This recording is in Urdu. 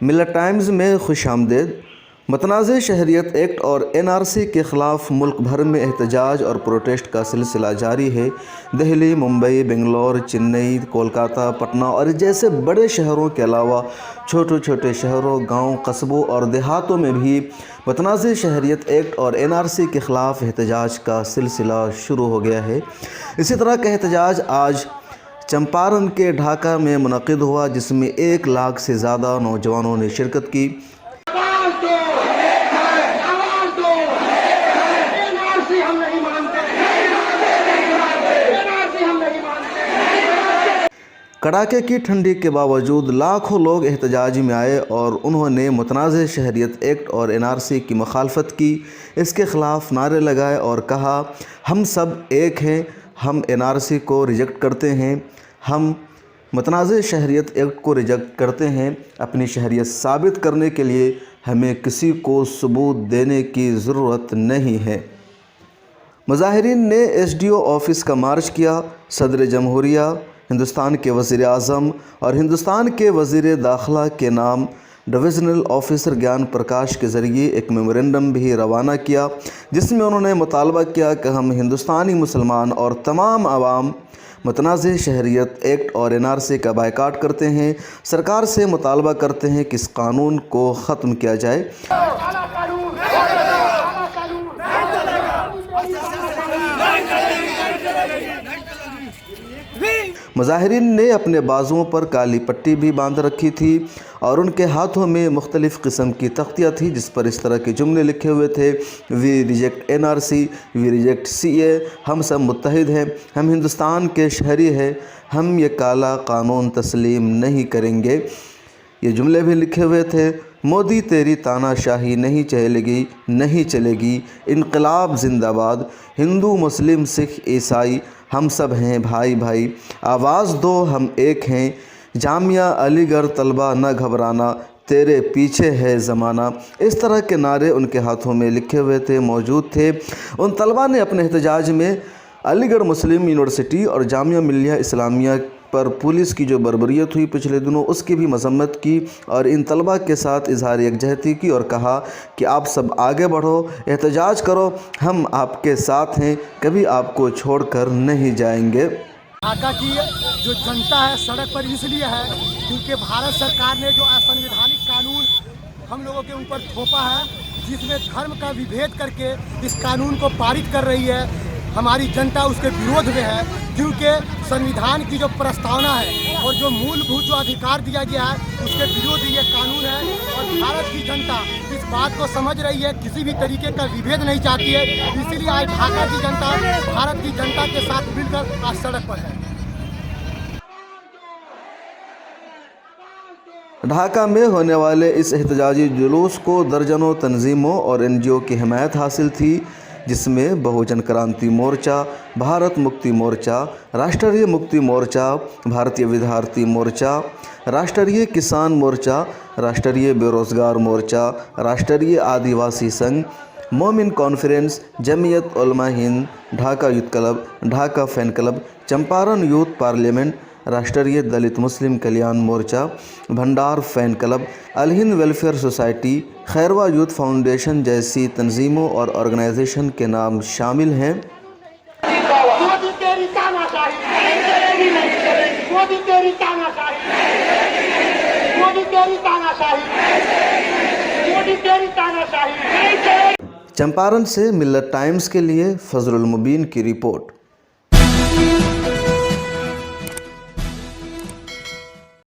ملت ٹائمز میں خوش آمدید۔ متنازع شہریت ایکٹ اور NRC کے خلاف ملک بھر میں احتجاج اور پروٹیسٹ کا سلسلہ جاری ہے۔ دہلی، ممبئی، بنگلور، چنئی، کولکاتہ، پٹنہ اور جیسے بڑے شہروں کے علاوہ چھوٹے چھوٹے شہروں، گاؤں، قصبوں اور دیہاتوں میں بھی متنازع شہریت ایکٹ اور NRC کے خلاف احتجاج کا سلسلہ شروع ہو گیا ہے۔ اسی طرح کا احتجاج آج چمپارن کے ڈھاکہ میں منعقد ہوا، جس میں 1 لاکھ سے زیادہ نوجوانوں نے شرکت کی۔ کڑاکے کی ٹھنڈی کے باوجود لاکھوں لوگ احتجاج میں آئے اور انہوں نے متنازع شہریت ایکٹ اور NRC کی مخالفت کی، اس کے خلاف نعرے لگائے اور کہا، ہم سب ایک ہیں، ہم NRC کو ریجیکٹ کرتے ہیں، ہم متنازع شہریت ایکٹ کو ریجیکٹ کرتے ہیں۔ اپنی شہریت ثابت کرنے کے لیے ہمیں کسی کو ثبوت دینے کی ضرورت نہیں ہے۔ مظاہرین نے SDO آفس کا مارچ کیا۔ صدر جمہوریہ ہندوستان کے وزیر اعظم اور ہندوستان کے وزیر داخلہ کے نام ڈویژنل آفیسر گیان پرکاش کے ذریعے ایک میمورنڈم بھی روانہ کیا، جس میں انہوں نے مطالبہ کیا کہ ہم ہندوستانی مسلمان اور تمام عوام متنازع شہریت ایکٹ اور NRC کا بائیکاٹ کرتے ہیں، سرکار سے مطالبہ کرتے ہیں کہ اس قانون کو ختم کیا جائے۔ مظاہرین نے اپنے بازوؤں پر کالی پٹی بھی باندھ رکھی تھی اور ان کے ہاتھوں میں مختلف قسم کی تختیاں تھیں، جس پر اس طرح کے جملے لکھے ہوئے تھے، we reject NRC، we reject CA، ہم سب متحد ہیں، ہم ہندوستان کے شہری ہیں، ہم یہ کالا قانون تسلیم نہیں کریں گے۔ یہ جملے بھی لکھے ہوئے تھے، مودی تیری تانا شاہی نہیں چلے گی، انقلاب زندہ باد، ہندو، مسلم، سکھ، عیسائی، ہم سب ہیں بھائی بھائی، آواز دو ہم ایک ہیں، جامعہ علی گڑھ طلبہ نہ گھبرانا، تیرے پیچھے ہے زمانہ۔ اس طرح کے نعرے ان کے ہاتھوں میں لکھے ہوئے تھے، موجود تھے۔ ان طلبہ نے اپنے احتجاج میں علی گڑھ مسلم یونیورسٹی اور جامعہ ملیہ اسلامیہ پر پولیس کی جو بربریت ہوئی پچھلے دنوں، اس کی بھی مذمت کی اور ان طلبہ کے ساتھ اظہار یکجہتی کی اور کہا کہ آپ سب آگے بڑھو، احتجاج کرو، ہم آپ کے ساتھ ہیں، کبھی آپ کو چھوڑ کر نہیں جائیں گے۔ ڈھاکہ کی جو جنتا ہے سڑک پر اس لیے ہے کیونکہ بھارت سرکار نے جو اسنویدھانک قانون ہم لوگوں کے اوپر تھوپا ہے، جس میں دھرم کا وبھید کر کے اس قانون کو پارت کر رہی ہے، ہماری جنتا اس کے ورودھ میں ہے، کیونکہ سنویدھان کی جو پرستاونا ہے اور جو مول بھوت جو ادھیکار دیا گیا ہے، اس کے ورودھ یہ قانون ہے اور بھارت کی جنتا اس بات کو سمجھ رہی ہے، کسی بھی طریقے کا وبھید نہیں چاہتی ہے، اسی لیے آج ڈھاکہ کی جنتا بھارت کی جنتا کے ساتھ مل کر آج سڑک پر ہے۔ ڈھاکہ میں ہونے والے اس احتجاجی جلوس کو درجنوں تنظیموں اور NGO کی حمایت حاصل تھی، جس میں بہوجن کرانتی مورچہ، بھارت مکتی مورچہ، راشٹریہ مکتی مورچہ، بھارتیہ ودیارتھی مورچہ، راشٹریہ کسان مورچہ، راشٹریہ بے روزگار مورچہ، راشٹریہ آدیواسی سنگھ، مومن conference, Jamiat Ulama Hind, Dhaka youth club, Dhaka fan club, Champaran youth parliament, Rashtriya Dalit Muslim Kalyan Morcha, Bhandar fan club, Alhind welfare society, Khairwa youth foundation جیسی تنظیموں اور آرگنائزیشن کے نام شامل ہیں۔ چمپارن سے ملت ٹائمز کے لیے فضل المبین کی رپورٹ۔